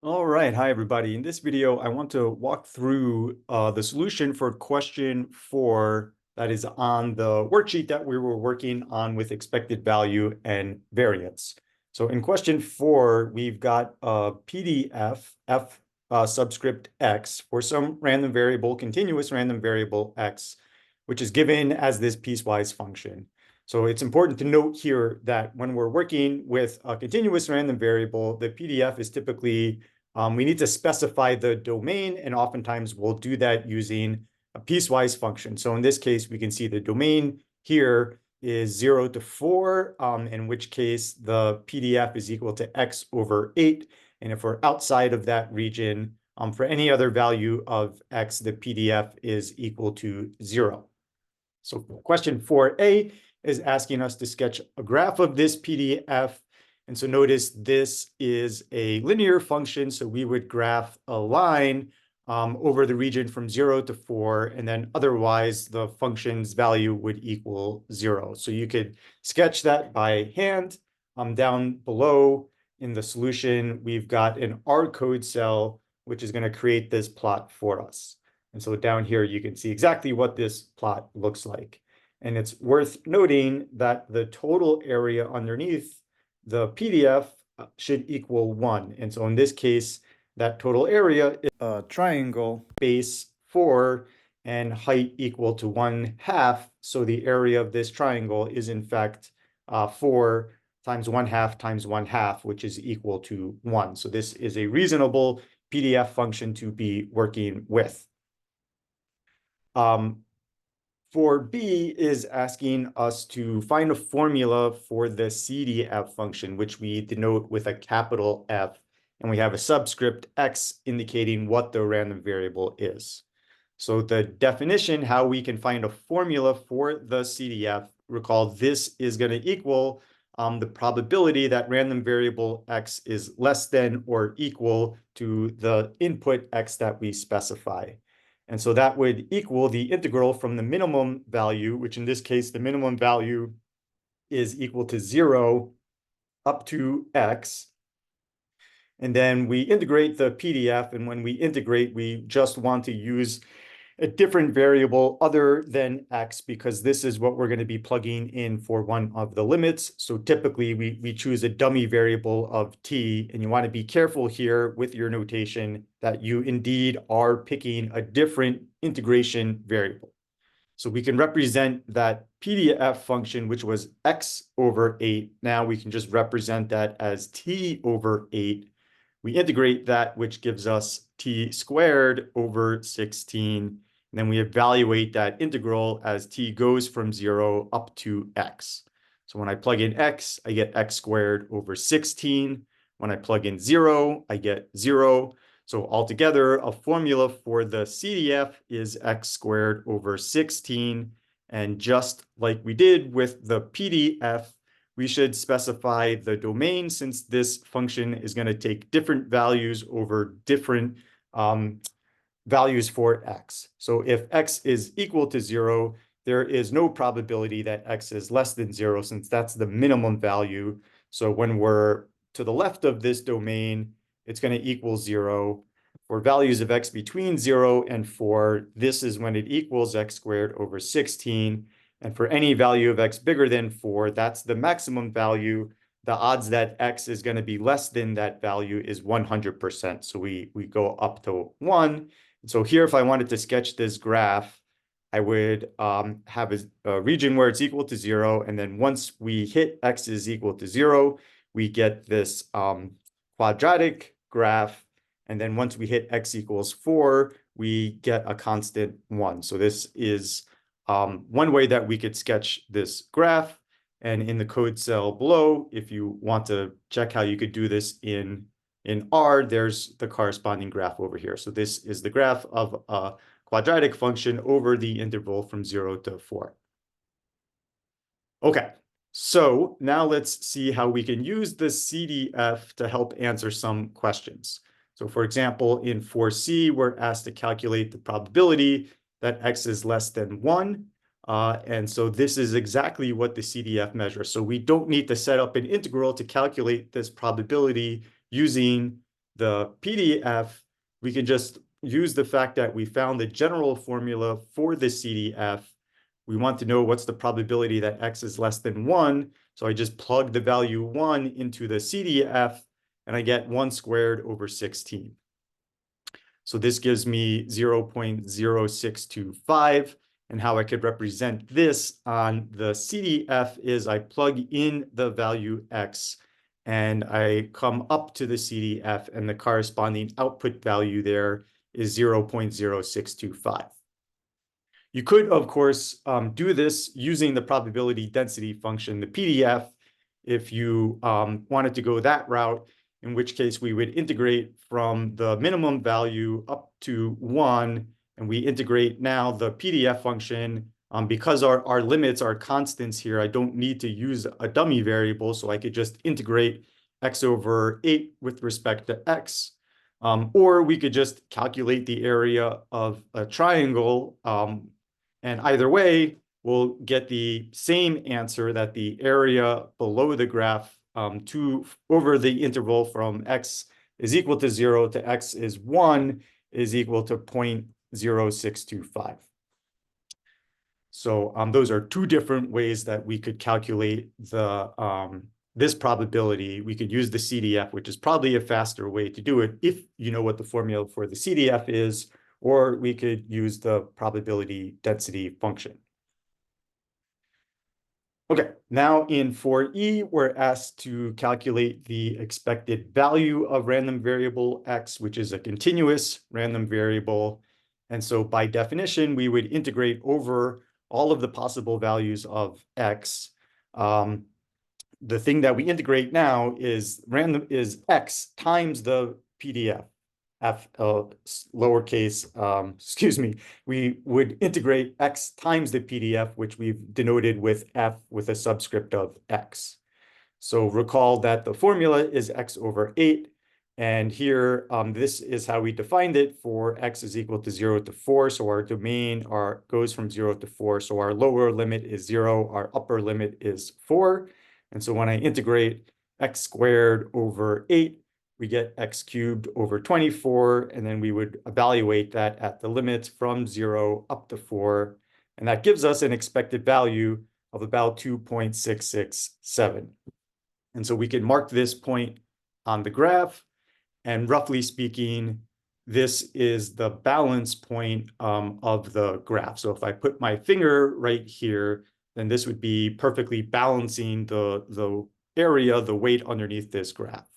All right, hi everybody. In this video, I want to walk through the solution for question 4 that is on the worksheet that we were working on with expected value and variance. So in question 4, we've got a PDF f subscript x for some random variable, continuous random variable x, which is given as this piecewise function. So it's important to note here that when we're working with a continuous random variable, the PDF is typically we need to specify the domain, and oftentimes we'll do that using a piecewise function. So in this case, we can see the domain here is 0 to 4, in which case the PDF is equal to x over 8. And if we're outside of that region, for any other value of x, the PDF is equal to 0. So question 4a is asking us to sketch a graph of this PDF. And so notice this is a linear function. So we would graph a line over the region from 0 to 4, and then otherwise the function's value would equal 0. So you could sketch that by hand. Down below in the solution, we've got an R code cell, which is going to create this plot for us. And so down here, you can see exactly what this plot looks like. And it's worth noting that the total area underneath the PDF should equal 1. And so in this case, that total area is a triangle, base 4, and height equal to 1/2. So the area of this triangle is in fact 4 times 1/2 times 1/2, which is equal to 1. So this is a reasonable PDF function to be working with. 4b is asking us to find a formula for the CDF function, which we denote with a capital F, and we have a subscript x indicating what the random variable is. So the definition, how we can find a formula for the CDF, recall this is going to equal the probability that random variable x is less than or equal to the input x that we specify. And so that would equal the integral from the minimum value, which in this case, the minimum value is equal to 0 up to x. And then we integrate the PDF. And when we integrate, we just want to use a different variable other than x, because this is what we're going to be plugging in for one of the limits. So typically we choose a dummy variable of t, and you want to be careful here with your notation that you indeed are picking a different integration variable. So we can represent that PDF function, which was x over 8. Now we can just represent that as t over 8. We integrate that, which gives us t squared over 16. And then we evaluate that integral as t goes from 0 up to x. So when I plug in x, I get x squared over 16. When I plug in 0, I get 0. So altogether, a formula for the CDF is x squared over 16. And just like we did with the PDF, we should specify the domain, since this function is going to take different values over different values for x. So if x is equal to 0, there is no probability that x is less than 0, since that's the minimum value. So when we're to the left of this domain, it's going to equal 0. For values of x between 0 and 4, this is when it equals x squared over 16. And for any value of x bigger than 4, that's the maximum value. The odds that x is going to be less than that value is 100%. So we go up to 1. So here, if I wanted to sketch this graph, I would have a region where it's equal to 0. And then once we hit x is equal to 0, we get this quadratic graph. And then once we hit x equals 4, we get a constant 1. So this is one way that we could sketch this graph. And in the code cell below, if you want to check how you could do this in R, there's the corresponding graph over here. So this is the graph of a quadratic function over the interval from 0 to 4. Okay, so now let's see how we can use the CDF to help answer some questions. So for example, in 4C, we're asked to calculate the probability that x is less than 1. And so this is exactly what the CDF measures. So we don't need to set up an integral to calculate this probability using the PDF, we can just use the fact that we found the general formula for the CDF. We want to know what's the probability that x is less than 1. So I just plug the value 1 into the CDF, and I get 1 squared over 16. So this gives me 0.0625. And how I could represent this on the CDF is I plug in the value x, and I come up to the CDF, and the corresponding output value there is 0.0625. You could, of course, do this using the probability density function, the PDF, if you wanted to go that route, in which case we would integrate from the minimum value up to 1, and we integrate now the PDF function. Because our limits are constants here, I don't need to use a dummy variable, so I could just integrate x over 8 with respect to x. Or we could just calculate the area of a triangle, and either way, we'll get the same answer, that the area below the graph over the interval from x is equal to 0 to x is 1 is equal to 0.0625. So those are two different ways that we could calculate this probability. We could use the CDF, which is probably a faster way to do it if you know what the formula for the CDF is, or we could use the probability density function. Okay, now in 4E, we're asked to calculate the expected value of random variable x, which is a continuous random variable. And so by definition, we would integrate over all of the possible values of x. The thing that we integrate now is x times the PDF. We would integrate x times the PDF, which we've denoted with f with a subscript of x. So recall that the formula is x over 8. And here, this is how we defined it for x is equal to 0 to 4. So our domain goes from 0 to 4. So our lower limit is 0. Our upper limit is 4. And so when I integrate x squared over 8, we get x cubed over 24. And then we would evaluate that at the limits from 0 up to 4. And that gives us an expected value of about 2.667. And so we can mark this point on the graph. And roughly speaking, this is the balance point of the graph. So if I put my finger right here, then this would be perfectly balancing the area, the weight underneath this graph.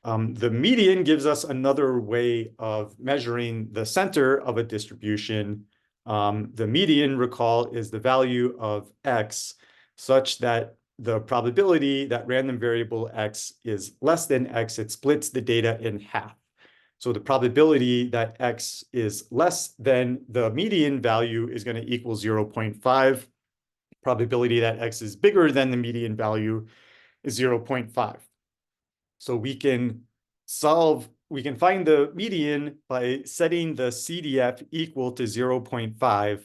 The median gives us another way of measuring the center of a distribution. The median, recall, is the value of x such that the probability that random variable x is less than x, it splits the data in half. So the probability that x is less than the median value is going to equal 0.5. Probability that x is bigger than the median value is 0.5. So we can find the median by setting the CDF equal to 0.5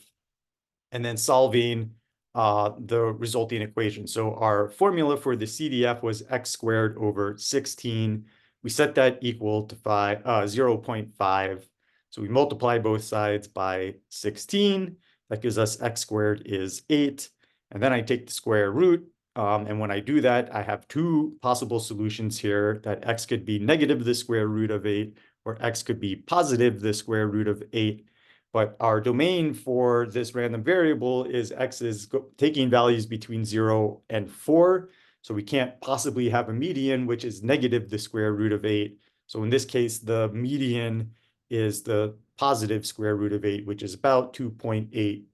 and then solving the resulting equation. So our formula for the CDF was x squared over 16. We set that equal to 0.5. So we multiply both sides by 16. That gives us x squared is 8. And then I take the square root. And when I do that, I have two possible solutions here, that x could be negative the square root of 8, or x could be positive the square root of 8. But our domain for this random variable is x is taking values between 0 and 4. So we can't possibly have a median, which is negative the square root of 8. So in this case, the median is the positive square root of 8, which is about 2.8.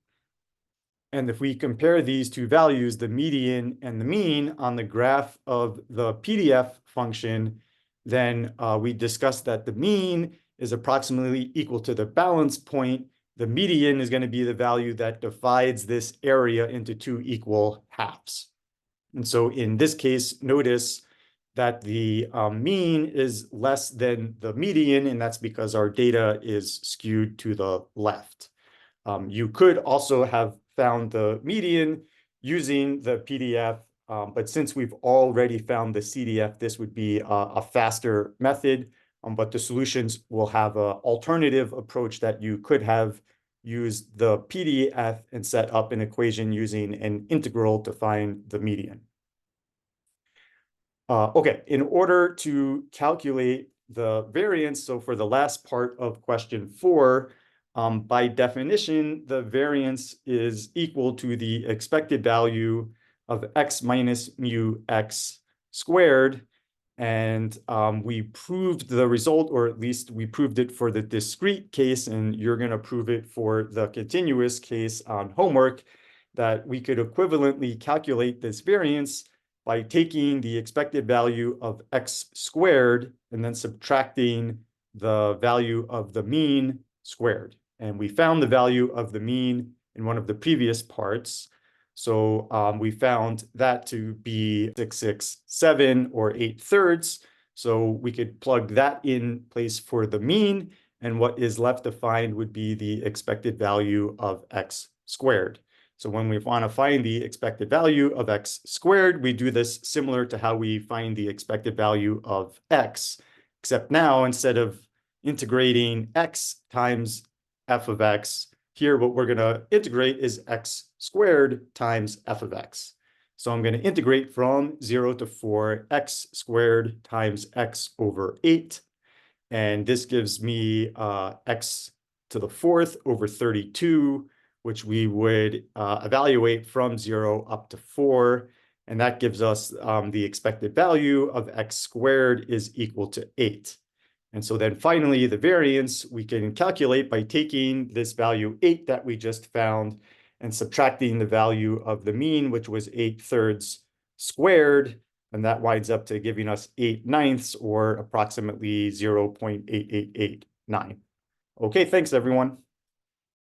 And if we compare these two values, the median and the mean, on the graph of the PDF function, then we discussed that the mean is approximately equal to the balance point. The median is going to be the value that divides this area into two equal halves. And so in this case, notice that the mean is less than the median, and that's because our data is skewed to the left. You could also have found the median using the PDF but since we've already found the CDF, this would be a faster method. But the solutions will have an alternative approach that you could have used the PDF and set up an equation using an integral to find the median. Okay, in order to calculate the variance, so for the last part of question 4, by definition, the variance is equal to the expected value of x minus mu x squared. And we proved the result, or at least we proved it for the discrete case, and you're going to prove it for the continuous case on homework, that we could equivalently calculate this variance by taking the expected value of x squared and then subtracting the value of the mean squared. And we found the value of the mean in one of the previous parts. So we found that to be 667 or 8/3. So we could plug that in place for the mean, and what is left to find would be the expected value of x squared. So when we want to find the expected value of x squared, we do this similar to how we find the expected value of x, except now instead of integrating x times f of x, here what we're going to integrate is x squared times f of x. So I'm going to integrate from 0 to 4 x squared times x over 8. And this gives me x to the 4th over 32, which we would evaluate from 0 up to 4. And that gives us the expected value of x squared is equal to 8. And so then finally, the variance we can calculate by taking this value 8 that we just found and subtracting the value of the mean, which was 8/3 squared. And that winds up to giving us 8/9 or approximately 0.8889. Okay, thanks everyone.